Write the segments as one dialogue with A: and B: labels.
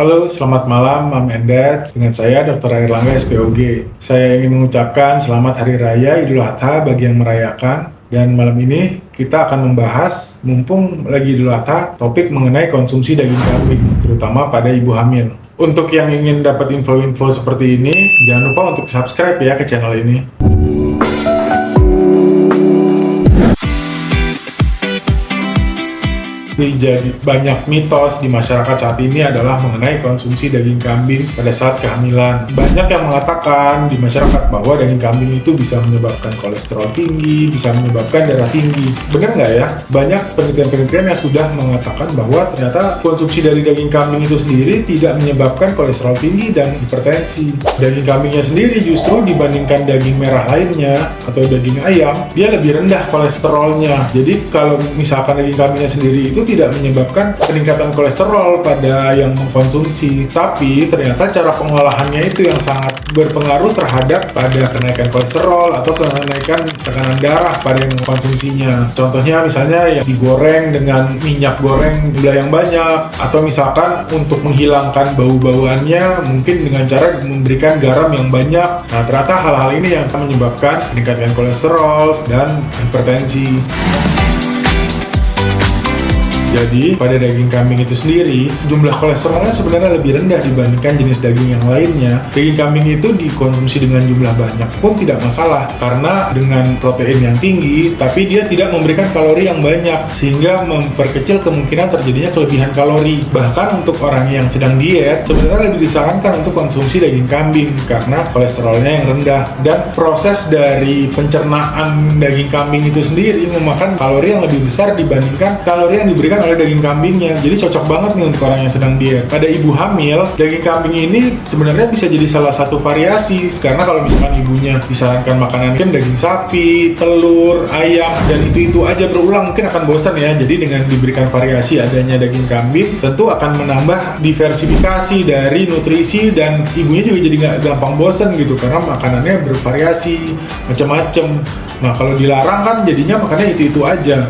A: Halo, selamat malam Mam and Dad. Dengan saya Dr. Airlangga SPOG. Saya ingin mengucapkan selamat Hari Raya Idul Adha bagi yang merayakan. Dan malam ini kita akan membahas, mumpung lagi Idul Adha, topik mengenai konsumsi daging kambing, terutama pada ibu hamil. Untuk yang ingin dapat info-info seperti ini, jangan lupa untuk subscribe ya ke channel ini. Jadi banyak mitos di masyarakat saat ini adalah mengenai konsumsi daging kambing pada saat kehamilan. Banyak yang mengatakan di masyarakat bahwa daging kambing itu bisa menyebabkan kolesterol tinggi, bisa menyebabkan darah tinggi. Benar nggak ya? Banyak penelitian-penelitian yang sudah mengatakan bahwa ternyata konsumsi dari daging kambing itu sendiri tidak menyebabkan kolesterol tinggi dan hipertensi. Daging kambingnya sendiri justru dibandingkan daging merah lainnya atau daging ayam, dia lebih rendah kolesterolnya. Jadi kalau misalkan daging kambingnya sendiri itu tidak menyebabkan peningkatan kolesterol pada yang mengkonsumsi, tapi ternyata cara pengolahannya itu yang sangat berpengaruh terhadap pada kenaikan kolesterol atau kenaikan tekanan darah pada yang mengkonsumsinya. Contohnya misalnya yang digoreng dengan minyak goreng jumlah yang banyak, atau misalkan untuk menghilangkan bau-bauannya mungkin dengan cara memberikan garam yang banyak. Nah, ternyata hal-hal ini yang akan menyebabkan peningkatan kolesterol dan hipertensi. Jadi, pada daging kambing itu sendiri, jumlah kolesterolnya sebenarnya lebih rendah dibandingkan jenis daging yang lainnya. Daging kambing itu dikonsumsi dengan jumlah banyak pun tidak masalah, karena dengan protein yang tinggi, tapi dia tidak memberikan kalori yang banyak, sehingga memperkecil kemungkinan terjadinya kelebihan kalori. Bahkan untuk orang yang sedang diet, sebenarnya lebih disarankan untuk konsumsi daging kambing, karena kolesterolnya yang rendah. Dan proses dari pencernaan daging kambing itu sendiri memakan kalori yang lebih besar dibandingkan kalori yang diberikan oleh daging kambingnya. Jadi cocok banget nih untuk orang yang sedang diet. Pada ibu hamil, daging kambing ini sebenarnya bisa jadi salah satu variasi, karena kalau misalkan ibunya disarankan makanan mungkin daging sapi, telur, ayam, dan itu aja berulang mungkin akan bosan ya. Jadi dengan diberikan variasi adanya daging kambing, tentu akan menambah diversifikasi dari nutrisi, dan ibunya juga jadi nggak gampang bosan gitu, karena makanannya bervariasi macam-macam. Nah, kalau dilarang kan jadinya makannya itu aja.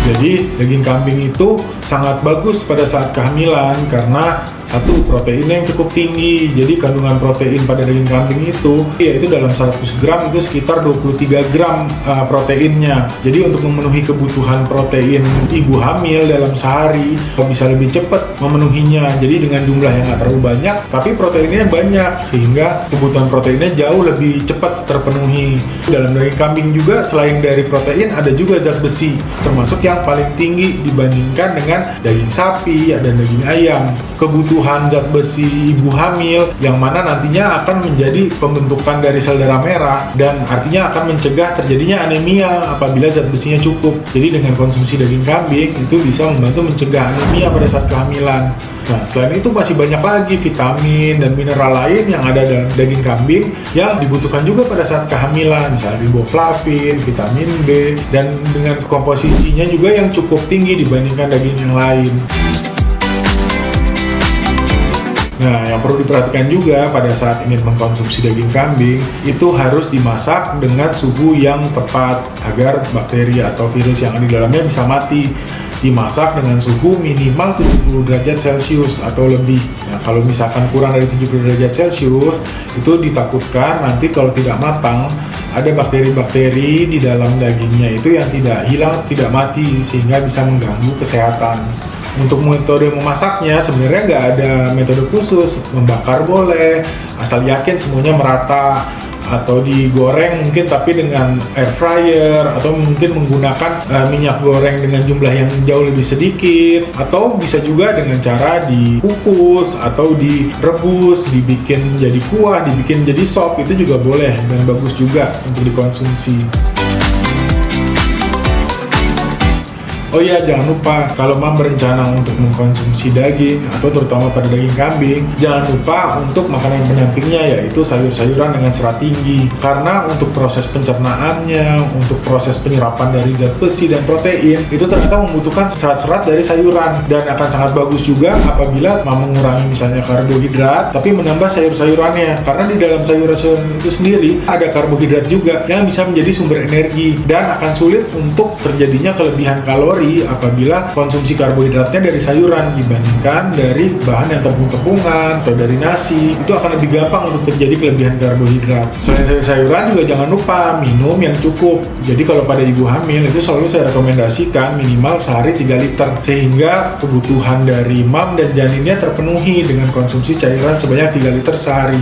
A: Jadi daging kambing itu sangat bagus pada saat kehamilan karena satu, proteinnya yang cukup tinggi. Jadi kandungan protein pada daging kambing itu yaitu dalam 100 gram itu sekitar 23 gram proteinnya. Jadi untuk memenuhi kebutuhan protein ibu hamil dalam sehari bisa lebih cepat memenuhinya. Jadi dengan jumlah yang nggak terlalu banyak tapi proteinnya banyak, sehingga kebutuhan proteinnya jauh lebih cepat terpenuhi. Dalam daging kambing juga selain dari protein ada juga zat besi, termasuk yang paling tinggi dibandingkan dengan daging sapi dan daging ayam. Kebutuhan zat besi ibu hamil yang mana nantinya akan menjadi pembentukan dari sel darah merah, dan artinya akan mencegah terjadinya anemia apabila zat besinya cukup. Jadi dengan konsumsi daging kambing itu bisa membantu mencegah anemia pada saat kehamilan. Nah, selain itu masih banyak lagi vitamin dan mineral lain yang ada dalam daging kambing yang dibutuhkan juga pada saat kehamilan, misalnya riboflavin, vitamin B, dan dengan komposisinya juga yang cukup tinggi dibandingkan daging yang lain. Nah, yang perlu diperhatikan juga pada saat ingin mengkonsumsi daging kambing, itu harus dimasak dengan suhu yang tepat agar bakteri atau virus yang ada di dalamnya bisa mati. Dimasak dengan suhu minimal 70 derajat Celcius atau lebih. Nah, kalau misalkan kurang dari 70 derajat Celcius, itu ditakutkan nanti kalau tidak matang, ada bakteri-bakteri di dalam dagingnya itu yang tidak hilang, tidak mati, sehingga bisa mengganggu kesehatan. Untuk metode memasaknya sebenarnya nggak ada metode khusus, membakar boleh, asal yakin semuanya merata, atau digoreng mungkin tapi dengan air fryer, atau mungkin menggunakan minyak goreng dengan jumlah yang jauh lebih sedikit, atau bisa juga dengan cara dikukus atau direbus, dibikin jadi kuah, dibikin jadi sop, itu juga boleh dan bagus juga untuk dikonsumsi. Oh iya, jangan lupa kalau Mam berencana untuk mengkonsumsi daging atau terutama pada daging kambing, jangan lupa untuk makanan pendampingnya, yaitu sayur-sayuran dengan serat tinggi. Karena untuk proses pencernaannya, untuk proses penyerapan dari zat besi dan protein, itu ternyata membutuhkan serat-serat dari sayuran, dan akan sangat bagus juga apabila Mam mengurangi misalnya karbohidrat tapi menambah sayur-sayurannya, karena di dalam sayur-sayuran itu sendiri ada karbohidrat juga yang bisa menjadi sumber energi, dan akan sulit untuk terjadinya kelebihan kalori kalori apabila konsumsi karbohidratnya dari sayuran dibandingkan dari bahan yang tepung-tepungan atau dari nasi. Itu akan lebih gampang untuk terjadi kelebihan karbohidrat. Selain sayuran juga jangan lupa minum yang cukup. Jadi kalau pada ibu hamil itu selalu saya rekomendasikan minimal sehari 3 liter sehingga kebutuhan dari mam dan janinnya terpenuhi dengan konsumsi cairan sebanyak 3 liter sehari.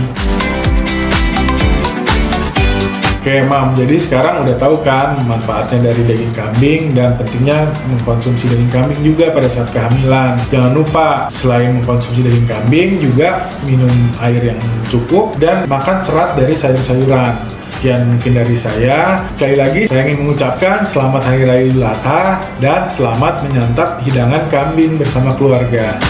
A: Oke Mam, jadi sekarang udah tahu kan manfaatnya dari daging kambing dan pentingnya mengkonsumsi daging kambing juga pada saat kehamilan. Jangan lupa selain mengkonsumsi daging kambing juga minum air yang cukup dan makan serat dari sayur-sayuran. Sekian mungkin dari saya. Sekali lagi saya ingin mengucapkan selamat Hari Raya Idul Adha dan selamat menyantap hidangan kambing bersama keluarga.